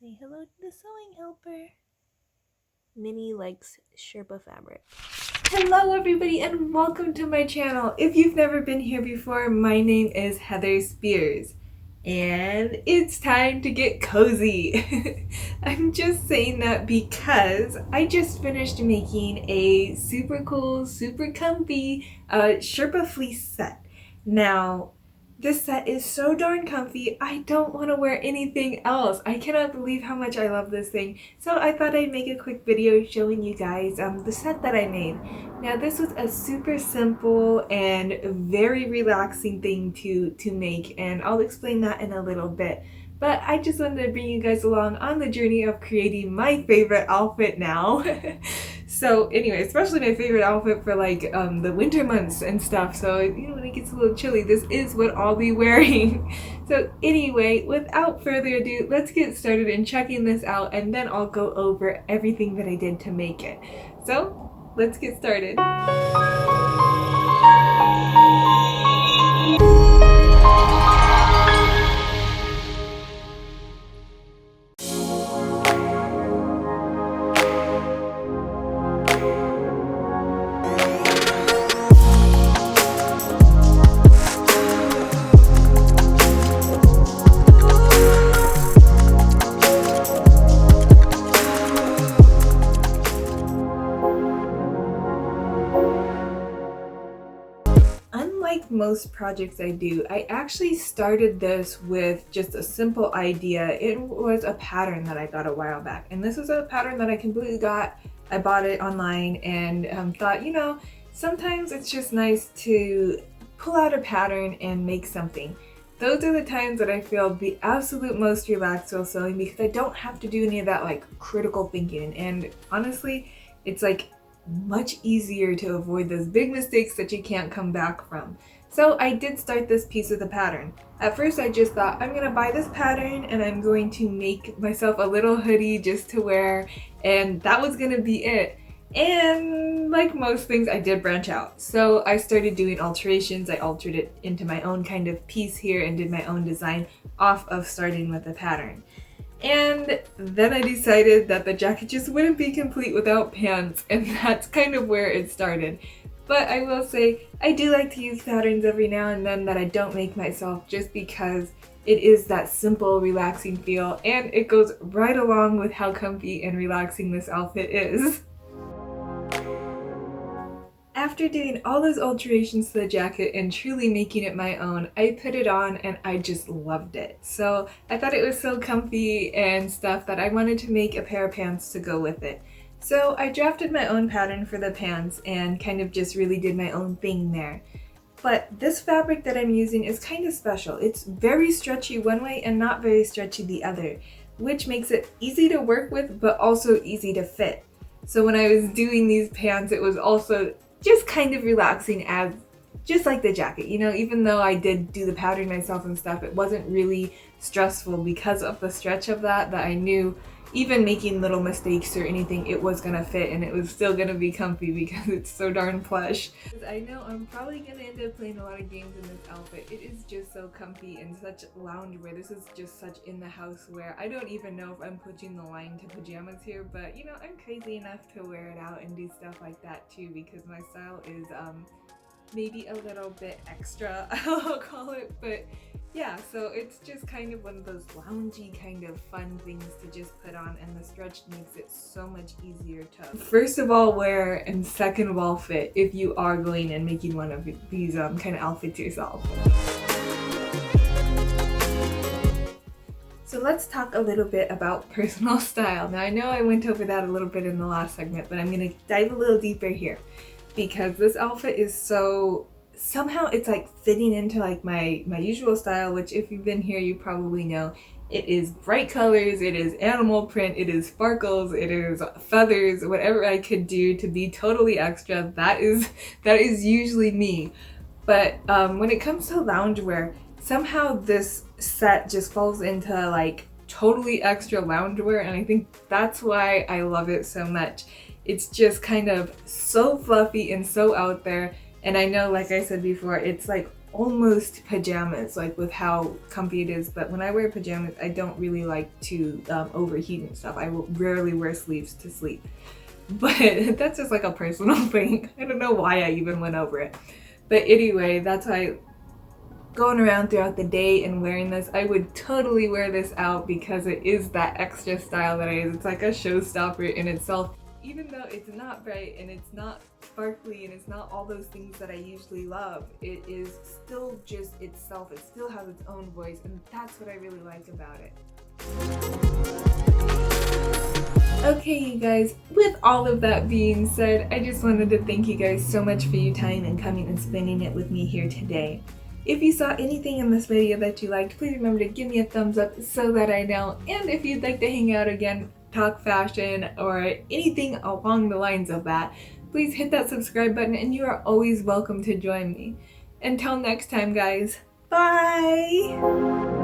Say hello to the sewing helper. Minnie likes Sherpa fabric. Hello everybody and welcome to my channel. If you've never been here before, my name is Heather Spears. And it's time to get cozy. I'm just saying that because I just finished making a super cool, super comfy Sherpa fleece set. Now, this set is so darn comfy, I don't want to wear anything else. I cannot believe how much I love this thing. So I thought I'd make a quick video showing you guys the set that I made. Now this was a super simple and very relaxing thing to make, and I'll explain that in a little bit. But I just wanted to bring you guys along on the journey of creating my favorite outfit now. So anyway, especially my favorite outfit for like the winter months and stuff. So you know, when it gets a little chilly, this is what I'll be wearing. So anyway, without further ado, let's get started in checking this out, and then I'll go over everything that I did to make it. So let's get started. Unlike most projects I do, I actually started this with just a simple idea. It was a pattern that I got a while back, and this was a pattern that I completely got. I bought it online and thought, you know, sometimes it's just nice to pull out a pattern and make something. Those are the times that I feel the absolute most relaxed while sewing, because I don't have to do any of that like critical thinking, and honestly, it's like much easier to avoid those big mistakes that you can't come back from. So I did start this piece with a pattern. At first I just thought, I'm gonna buy this pattern and I'm going to make myself a little hoodie just to wear, and that was gonna be it. And like most things, I did branch out. So I started doing alterations. I altered it into my own kind of piece here and did my own design off of starting with a pattern. And then I decided that the jacket just wouldn't be complete without pants, and that's kind of where it started. But I will say, I do like to use patterns every now and then that I don't make myself, just because it is that simple, relaxing feel, and it goes right along with how comfy and relaxing this outfit is. After doing all those alterations to the jacket and truly making it my own, I put it on and I just loved it. So I thought it was so comfy and stuff that I wanted to make a pair of pants to go with it. So I drafted my own pattern for the pants and kind of just really did my own thing there. But this fabric that I'm using is kind of special. It's very stretchy one way and not very stretchy the other, which makes it easy to work with but also easy to fit. So when I was doing these pants, it was also just kind of relaxing, as just like the jacket, you know, even though I did do the pattern myself and stuff, it wasn't really stressful because of the stretch of that I knew even making little mistakes or anything, it was gonna fit and it was still gonna be comfy because it's so darn plush. I know I'm probably gonna end up playing a lot of games in this outfit. It is just so comfy and such loungewear. This is just such in the house wear. I don't even know if I'm pushing the line to pajamas here, but you know, I'm crazy enough to wear it out and do stuff like that too, because my style is maybe a little bit extra, I'll call it, but yeah, so it's just kind of one of those loungy kind of fun things to just put on, and the stretch makes it so much easier to first of all wear, and second of all fit if you are going and making one of these kind of outfits yourself. So let's talk a little bit about personal style. Now I know I went over that a little bit in the last segment, but I'm gonna dive a little deeper here, because this outfit is so, somehow it's like fitting into like my usual style, which if you've been here you probably know. It is bright colors, it is animal print, it is sparkles, it is feathers, whatever I could do to be totally extra, that is usually me. But when it comes to loungewear, somehow this set just falls into like totally extra loungewear, and I think that's why I love it so much. It's just kind of so fluffy and so out there, and I know, like I said before, it's like almost pajamas, like with how comfy it is. But when I wear pajamas, I don't really like to overheat and stuff. I will rarely wear sleeves to sleep. But that's just like a personal thing. I don't know why I even went over it. But anyway, that's why going around throughout the day and wearing this, I would totally wear this out because it is that extra style that it is. It's like a showstopper in itself. Even though it's not bright and it's not sparkly and it's not all those things that I usually love, it is still just itself. It still has its own voice, and that's what I really like about it. Okay, you guys, with all of that being said, I just wanted to thank you guys so much for your time and coming and spending it with me here today. If you saw anything in this video that you liked, please remember to give me a thumbs up so that I know. And if you'd like to hang out again, talk fashion, or anything along the lines of that, please hit that subscribe button and you are always welcome to join me. Until next time, guys, bye!